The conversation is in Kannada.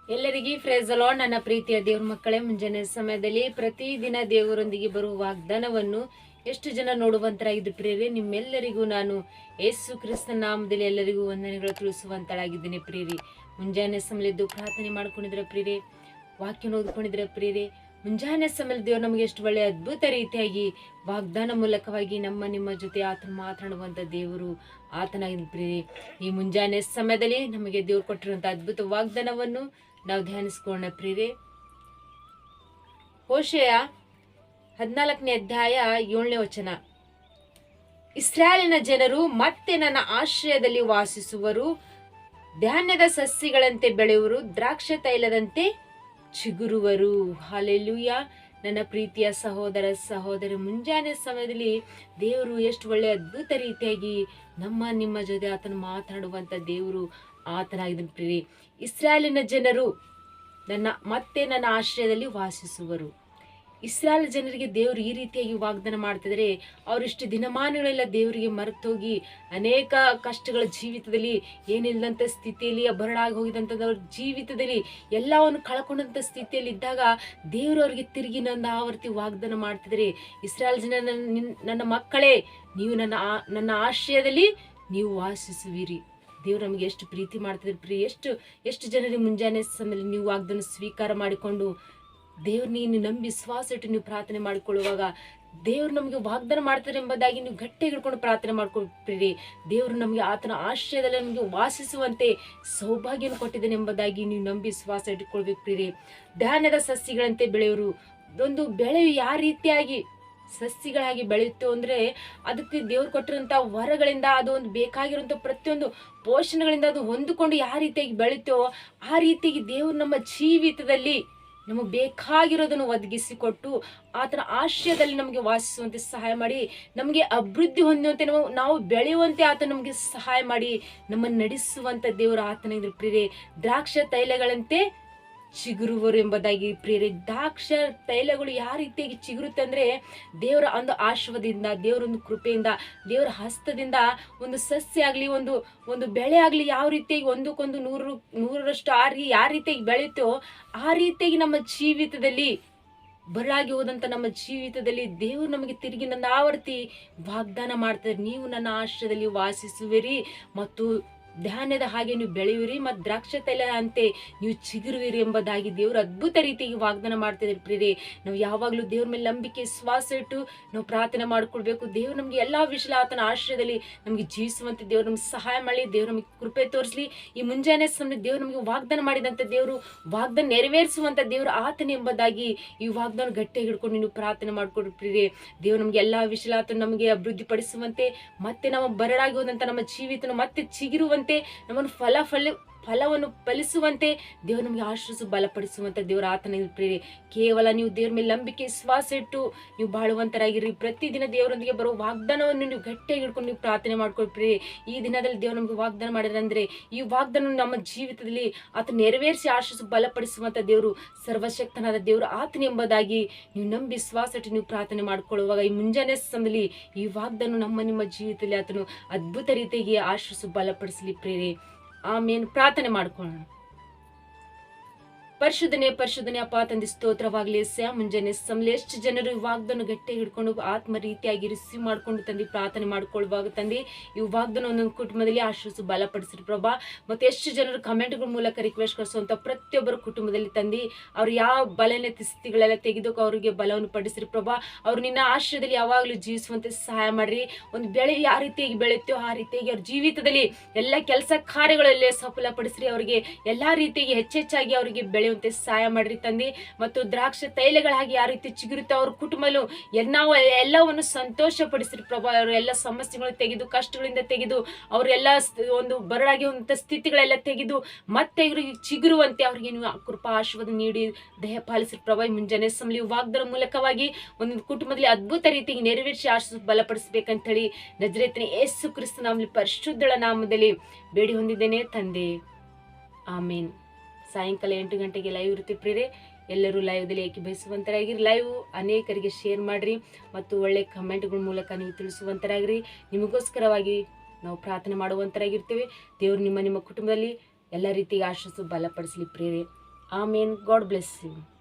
ಎಲ್ಲರಿಗೂ ಫ್ರೇಸ್ ಅಲಾಡ್. ನನ್ನ ಪ್ರೀತಿಯ ದೇವ್ರ ಮಕ್ಕಳೇ, ಮುಂಜಾನೆ ಸಮಯದಲ್ಲಿ ಪ್ರತಿದಿನ ದೇವರೊಂದಿಗೆ ಬರುವ ವಾಗ್ದಾನವನ್ನು ಎಷ್ಟು ಜನ ನೋಡುವಂತರಾಗಿದ್ದು ಪ್ರಿಯರೇ, ನಿಮ್ಮೆಲ್ಲರಿಗೂ ನಾನು ಯೇಸು ಕ್ರಿಸ್ತನ ನಾಮದಲ್ಲಿ ಎಲ್ಲರಿಗೂ ವಂದನೆಗಳು ತಿಳಿಸುವಂತಳಾಗಿದ್ದೇನೆ ಪ್ರಿಯರಿ. ಮುಂಜಾನೆ ಸಮಯದ್ದು ಪ್ರಾರ್ಥನೆ ಮಾಡ್ಕೊಂಡಿದ್ರೆ ಪ್ರಿಯರೇ, ವಾಕ್ಯ ಓದ್ಕೊಂಡಿದ್ರೆ ಪ್ರಿಯರೇ, ಮುಂಜಾನೆ ಸಮಯದಲ್ಲಿ ದೇವರು ನಮಗೆ ಎಷ್ಟು ಒಳ್ಳೆಯ ಅದ್ಭುತ ರೀತಿಯಾಗಿ ವಾಗ್ದಾನ ಮೂಲಕವಾಗಿ ನಿಮ್ಮ ಜೊತೆ ಆತನ ಮಾತನಾಡುವಂತ ದೇವರು ಆತನಾಗಿದ್ದ ಪ್ರಿಯರೇ. ಈ ಮುಂಜಾನೆ ಸಮಯದಲ್ಲಿ ನಮಗೆ ದೇವ್ರು ಕೊಟ್ಟಿರುವಂತಹ ಅದ್ಭುತ ವಾಗ್ದಾನವನ್ನು ನಾವು ಧ್ಯಾನಿಸ್ಕೊಳ್ಳೋಣ ಪ್ರಿಯರೇ. ಹೋಶೇಯ 14ನೇ ಅಧ್ಯಾಯ 7ನೇ ವಚನ. ಇಸ್ರಾಯೇಲಿನ ಜನರು ಮತ್ತೆ ನನ್ನ ಆಶ್ರಯದಲ್ಲಿ ವಾಸಿಸುವರು, ಧಾನ್ಯದ ಸಸ್ಯಗಳಂತೆ ಬೆಳೆಯುವರು, ದ್ರಾಕ್ಷ ತೈಲದಂತೆ ಚಿಗುರುವರು. ಹಲ್ಲೆಲೂಯಾ. ನನ್ನ ಪ್ರೀತಿಯ ಸಹೋದರ ಸಹೋದರಿ, ಮುಂಜಾನೆ ಸಮಯದಲ್ಲಿ ದೇವರು ಎಷ್ಟು ಒಳ್ಳೆಯ ಅದ್ಭುತ ರೀತಿಯಾಗಿ ನಿಮ್ಮ ಜೊತೆ ಆತನು ಮಾತನಾಡುವಂತ ದೇವರು ಆತನಾಗಿದ್ದನು ಪ್ರಿಯರೇ. ಇಸ್ರಾಯೇಲಿನ ಜನರು ನನ್ನ ಆಶ್ರಯದಲ್ಲಿ ವಾಸಿಸುವರು. ಇಸ್ರಾಯೇಲ್ ಜನರಿಗೆ ದೇವರು ಈ ರೀತಿಯಾಗಿ ವಾಗ್ದಾನ ಮಾಡ್ತಿದ್ರೆ, ಅವರಿಷ್ಟು ದಿನಮಾನಗಳೆಲ್ಲ ದೇವರಿಗೆ ಮರೆತೋಗಿ ಅನೇಕ ಕಷ್ಟಗಳ ಜೀವಿತದಲ್ಲಿ, ಏನಿಲ್ಲದಂಥ ಸ್ಥಿತಿಯಲ್ಲಿ, ಬರಡಾಗಿ ಹೋಗಿದಂಥವ್ರ ಜೀವಿತದಲ್ಲಿ ಎಲ್ಲವನ್ನು ಕಳ್ಕೊಂಡಂಥ ಸ್ಥಿತಿಯಲ್ಲಿ ಇದ್ದಾಗ ದೇವರು ಅವರಿಗೆ ತಿರುಗಿ ಆವರ್ತಿ ವಾಗ್ದಾನ ಮಾಡ್ತಿದ್ರೆ, ಇಸ್ರಾಯೇಲ್ ಜನ, ನನ್ನ ಮಕ್ಕಳೇ, ನೀವು ನನ್ನ ಆಶ್ರಯದಲ್ಲಿ ನೀವು ವಾಸಿಸುವಿರಿ. ದೇವ್ರು ನಮಗೆ ಎಷ್ಟು ಪ್ರೀತಿ ಮಾಡ್ತಿದ್ರು ಪ್ರಿಯ. ಎಷ್ಟು ಜನರಿಗೆ ಮುಂಜಾನೆ ಸಮಯದಲ್ಲಿ ನೀವು ವಾಗ್ದಾನ ಸ್ವೀಕಾರ ಮಾಡಿಕೊಂಡು ದೇವ್ರ ನೀನು ನಂಬಿ ವಿಶ್ವಾಸ ಇಟ್ಟು ನೀವು ಪ್ರಾರ್ಥನೆ ಮಾಡಿಕೊಳ್ಳುವಾಗ ದೇವ್ರು ನಮಗೆ ವಾಗ್ದಾನ ಮಾಡ್ತಾರೆ ಎಂಬುದಾಗಿ ನೀವು ಗಟ್ಟಿ ಹಿಡ್ಕೊಂಡು ಪ್ರಾರ್ಥನೆ ಮಾಡ್ಕೊಳ್ತೀರಿ. ದೇವರು ನಮಗೆ ಆತನ ಆಶ್ರಯದಲ್ಲಿ ನಮಗೆ ವಾಸಿಸುವಂತೆ ಸೌಭಾಗ್ಯನ ಕೊಟ್ಟಿದ್ದೇನೆ ಎಂಬುದಾಗಿ ನೀವು ನಂಬಿ ವಿಶ್ವಾಸ ಇಟ್ಕೊಳ್ಬೇಕು ಪ್ರಿಯರೇ. ಧಾನ್ಯದ ಸಸ್ಯಗಳಂತೆ ಬೆಳೆಯೋರು. ಒಂದು ಬೆಳೆಯು ಯಾವ ರೀತಿಯಾಗಿ ಸಸ್ಯಗಳಾಗಿ ಬೆಳೆಯುತ್ತೋ ಅಂದ್ರೆ, ಅದಕ್ಕೆ ದೇವ್ರು ಕೊಟ್ಟಿರುವಂತ ವರಗಳಿಂದ, ಅದು ಒಂದು ಬೇಕಾಗಿರುವಂತ ಪ್ರತಿಯೊಂದು ಪೋಷಣೆಗಳಿಂದ ಅದು ಹೊಂದಿಕೊಂಡು ಯಾವ ರೀತಿಯಾಗಿ ಬೆಳೆಯುತ್ತೋ ಆ ರೀತಿಯಾಗಿ ದೇವ್ರು ನಮ್ಮ ಜೀವಿತದಲ್ಲಿ ನಮಗೆ ಬೇಕಾಗಿರೋದನ್ನು ಒದಗಿಸಿಕೊಟ್ಟು ಆತನ ಆಶ್ರಯದಲ್ಲಿ ನಮಗೆ ವಾಸಿಸುವಂತೆ ಸಹಾಯ ಮಾಡಿ, ನಮಗೆ ಅಭಿವೃದ್ಧಿ ಹೊಂದುವಂತೆ, ನಾವು ಬೆಳೆಯುವಂತೆ ಆತ ನಮಗೆ ಸಹಾಯ ಮಾಡಿ ನಮ್ಮನ್ನು ನಡೆಸುವಂತ ದೇವರು ಆತನ ಪ್ರಿಯರೇ. ದ್ರಾಕ್ಷ ತೈಲಗಳಂತೆ ಚಿಗುರುವರು ಎಂಬುದಾಗಿ ಪ್ರಿಯರೇ. ದ್ರಾಕ್ಷ ತೈಲಗಳು ಯಾವ ರೀತಿಯಾಗಿ ಚಿಗುರುತ್ತೆ ಅಂದ್ರೆ, ದೇವರ ಒಂದು ಆಶ್ರಯದಿಂದ, ದೇವರ ಒಂದು ಕೃಪೆಯಿಂದ, ದೇವರ ಹಸ್ತದಿಂದ ಒಂದು ಸಸ್ಯ ಆಗ್ಲಿ, ಒಂದು ಬೆಳೆ ಆಗ್ಲಿ ಯಾವ ರೀತಿಯಾಗಿ ಒಂದಕ್ಕೊಂದು ನೂರರಷ್ಟು ಯಾವ ರೀತಿಯಾಗಿ ಬೆಳೆಯುತ್ತೋ ಆ ರೀತಿಯಾಗಿ ನಮ್ಮ ಜೀವಿತದಲ್ಲಿ, ಬರಲಾಗಿ ಹೋದಂತ ನಮ್ಮ ಜೀವಿತದಲ್ಲಿ ದೇವರು ನಮಗೆ ತಿರುಗಿ ಆವರ್ತಿ ವಾಗ್ದಾನ ಮಾಡ್ತಾರೆ. ನೀವು ನನ್ನ ಆಶ್ರಯದಲ್ಲಿ ವಾಸಿಸುವಿರಿ ಮತ್ತು ಧಾನ್ಯದ ಹಾಗೆ ನೀವು ಬೆಳೆಯುವಿರಿ ಮತ್ತು ದ್ರಾಕ್ಷ ತೈಲ ಅಂತೆ ನೀವು ಚಿಗುರುವಿರಿ ಎಂಬುದಾಗಿ ದೇವರು ಅದ್ಭುತ ರೀತಿಯಾಗಿ ವಾಗ್ದಾನ ಮಾಡ್ತಿದ್ದಾರೆ ಪ್ರಿಯರೇ. ನಾವು ಯಾವಾಗಲೂ ದೇವ್ರ ಮೇಲೆ ನಂಬಿಕೆ ಶ್ವಾಸ ಇಟ್ಟು ನಾವು ಪ್ರಾರ್ಥನೆ ಮಾಡ್ಕೊಳ್ಬೇಕು. ದೇವ್ರು ನಮಗೆ ಎಲ್ಲಾ ವಿಷಯ ಆತನ ಆಶ್ರಯದಲ್ಲಿ ನಮಗೆ ಜೀವಿಸುವಂತೆ ದೇವ್ರು ನಮ್ಗೆ ಸಹಾಯ ಮಾಡಿ, ದೇವ್ರು ನಮಗೆ ಕೃಪೆ ತೋರಿಸಲಿ. ಈ ಮುಂಜಾನೆ ಸಮಯ ದೇವ್ರು ನಮಗೆ ವಾಗ್ದಾನ ಮಾಡಿದಂಥ ದೇವರು ವಾಗ್ದಾನ ನೆರವೇರಿಸುವಂತ ದೇವರು ಆತನ ಎಂಬುದಾಗಿ ಈ ವಾಗ್ದಾನ ಗಟ್ಟಿಯಾಗಿ ಹಿಡ್ಕೊಂಡು ನೀವು ಪ್ರಾರ್ಥನೆ ಮಾಡ್ಕೊಡ್ರಿ ಪ್ರಿಯರೇ. ದೇವ್ರು ನಮಗೆ ಎಲ್ಲಾ ವಿಷಯ ಆತನ ನಮಗೆ ಅಭಿವೃದ್ಧಿ ಪಡಿಸುವಂತೆ, ಮತ್ತೆ ನಾವು ಬರಡಾಗಿ ಹೋದಂತ ನಮ್ಮ ಜೀವಿತ ಮತ್ತೆ ಚಿಗಿರುವಂತೆ, ನಮ್ಮನ್ನು ಫಲವನ್ನು ಫಲಿಸುವಂತೆ ದೇವರು ನಮಗೆ ಆಶ್ರಯಿಸು ಬಲಪಡಿಸುವಂತ ದೇವರ ಆತನ ಪ್ರಿಯರೇ. ಕೇವಲ ನೀವು ದೇವ್ರ ಮೇಲೆ ನಂಬಿಕೆ ಶ್ವಾಸ ಇಟ್ಟು ನೀವು ಬಾಳುವಂತರಾಗಿರಿ. ಪ್ರತಿದಿನ ದೇವರೊಂದಿಗೆ ಬರುವ ವಾಗ್ದಾನವನ್ನು ನೀವು ಗಟ್ಟಿಯಾಗಿ ಹಿಡ್ಕೊಂಡು ನೀವು ಪ್ರಾರ್ಥನೆ ಮಾಡ್ಕೊಳ್ರಿ. ಈ ದಿನದಲ್ಲಿ ದೇವರು ನಮಗೆ ವಾಗ್ದಾನ ಮಾಡಿದ್ರೆ ಅಂದ್ರೆ, ಈ ವಾಗ್ದಾನ ನಮ್ಮ ಜೀವಿತದಲ್ಲಿ ಆತ ನೆರವೇರಿಸಿ ಆಶ್ರಯಿಸು ಬಲಪಡಿಸುವಂತ ದೇವರು ಸರ್ವಶಕ್ತನಾದ ದೇವರು ಆತನ ಎಂಬುದಾಗಿ ನೀವು ನಂಬಿ ಶ್ವಾಸ ಇಟ್ಟು ನೀವು ಪ್ರಾರ್ಥನೆ ಮಾಡ್ಕೊಳ್ಳುವಾಗ ಈ ಮುಂಜಾನೆ ಸಮಯದಲ್ಲಿ ಈ ವಾಗ್ದಾನ ನಿಮ್ಮ ಜೀವಿತದಲ್ಲಿ ಆತನು ಅದ್ಭುತ ರೀತಿಯಾಗಿ ಆಶ್ರಯಿಸು ಬಲಪಡಿಸಲಿ ಪ್ರಿಯರೇ. ಆಮೇನ್. ಪ್ರಾರ್ಥನೆ ಮಾಡ್ಕೊಳ್ಳೋಣ. ಪರಿಶುದ್ಧನೇ ಅಪ್ಪ ತಂದೆ ಸ್ತೋತ್ರವಾಗ್ಲಿ. ಮುಂಜಾನೆ ಸಮಯ ಎಷ್ಟು ಜನರು ಈ ವಾಗ್ದಾನ ಗಟ್ಟಿ ಹಿಡ್ಕೊಂಡು ಆತ್ಮ ರೀತಿಯಾಗಿ ರಿಸೀವ್ ಮಾಡ್ಕೊಂಡು ತಂದು ಪ್ರಾರ್ಥನೆ ಮಾಡ್ಕೊಳ್ಳುವಾಗ ತಂದೆ ಈ ವಾಗ್ದಾನ ಒಂದೊಂದು ಕುಟುಂಬದಲ್ಲಿ ಆಶ್ರಯಿಸು ಬಲಪಡಿಸಿರಿ ಪ್ರಭಾ. ಮತ್ತೆ ಎಷ್ಟು ಜನರು ಕಮೆಂಟ್ಗಳ ಮೂಲಕ ರಿಕ್ವೆಸ್ಟ್ ಕಳಿಸುವಂತ ಪ್ರತಿಯೊಬ್ಬರ ಕುಟುಂಬದಲ್ಲಿ ತಂದು ಅವ್ರು ಯಾವ ಬಲನ ಸ್ಥಿತಿಗಳೆಲ್ಲ ತೆಗೆದೋಕೆ ಅವರಿಗೆ ಬಲವನ್ನು ಪಡಿಸಿರಿ ಪ್ರಭಾ. ಅವ್ರು ನಿನ್ನ ಆಶ್ರಯದಲ್ಲಿ ಯಾವಾಗಲೂ ಜೀವಿಸುವಂತೆ ಸಹಾಯ ಮಾಡ್ರಿ. ಒಂದು ಬೆಳೆ ಯಾವ ರೀತಿಯಾಗಿ ಬೆಳೆಯುತ್ತೋ ಆ ರೀತಿಯಾಗಿ ಅವ್ರ ಜೀವಿತದಲ್ಲಿ ಎಲ್ಲ ಕೆಲಸ ಕಾರ್ಯಗಳಲ್ಲೇ ಸಫಲಪಡಿಸ್ರಿ. ಅವರಿಗೆ ಎಲ್ಲಾ ರೀತಿಯಾಗಿ ಹೆಚ್ಚೆಚ್ಚಾಗಿ ಅವರಿಗೆ ಬೆಳೆಯುವಂತೆ ಸಹಾಯ ಮಾಡ್ರಿ ತಂದೆ. ಮತ್ತು ದ್ರಾಕ್ಷ ತೈಲಗಳಾಗಿ ಯಾವ ರೀತಿ ಚಿಗುರುತ್ತೆ ಅವ್ರ ಕುಟುಂಬಲು ನಾವು ಎಲ್ಲವನ್ನು ಸಂತೋಷ ಪಡಿಸ್ರಿ ಪ್ರಭಾ. ಅವರು ಎಲ್ಲ ಸಮಸ್ಯೆಗಳು ತೆಗೆದು, ಕಷ್ಟಗಳಿಂದ ತೆಗೆದು, ಅವರೆಲ್ಲ ಒಂದು ಬರಡಾಗಿ ಹೋದಂತ ಸ್ಥಿತಿಗಳೆಲ್ಲ ತೆಗೆದು ಮತ್ತೆ ಇವರಿಗೆ ಚಿಗುರುವಂತೆ ಅವ್ರಿಗೆ ನೀವು ಕೃಪಾ ಆಶೀರ್ವಾದ ನೀಡಿ ದಯ ಪಾಲಿಸ್ರಿ ಪ್ರಭಾ. ಮುಂಜಾನೆ ಸಮಯ ವಾಗ್ದಾನ ಮೂಲಕವಾಗಿ ಒಂದೊಂದು ಕುಟುಂಬದಲ್ಲಿ ಅದ್ಭುತ ರೀತಿಯಾಗಿ ನೆರವೇರಿಸಿ ಆಶೀರ್ವಾದ ಬಲಪಡಿಸಬೇಕಂತ ಹೇಳಿ ನಜರೇತಿನ ಯೇಸು ಕ್ರಿಸ್ತ ನಾಮದಲ್ಲಿ ಪರಿಶುದ್ಧಳ ನಾಮದಲ್ಲಿ ಬೇಡಿ ಹೊಂದಿದ್ದೇನೆ ತಂದೆ. ಆಮೇನ್. ಸಾಯಂಕಾಲ 8 ಗಂಟೆಗೆ ಲೈವ್ ಇರುತ್ತೆ ಪ್ರಿಯರೇ. ಎಲ್ಲರೂ ಲೈವ್ದಲ್ಲಿ ಏಕೆ ಬಯಸುವಂತರಾಗಿರಿ. ಲೈವ್ ಅನೇಕರಿಗೆ ಶೇರ್ ಮಾಡ್ರಿ ಮತ್ತು ಒಳ್ಳೆ ಕಮೆಂಟ್ಗಳ ಮೂಲಕ ನೀವು ತಿಳಿಸುವಂತರಾಗಿರಿ. ನಿಮಗೋಸ್ಕರವಾಗಿ ನಾವು ಪ್ರಾರ್ಥನೆ ಮಾಡುವಂತರಾಗಿರ್ತೇವೆ. ದೇವರು ನಿಮ್ಮ ಕುಟುಂಬದಲ್ಲಿ ಎಲ್ಲ ರೀತಿಯ ಆಶೀರ್ವಾದ ಬಲಪಡಿಸಲಿ ಪ್ರಿಯರೇ. ಆಮೇನ್. God bless you.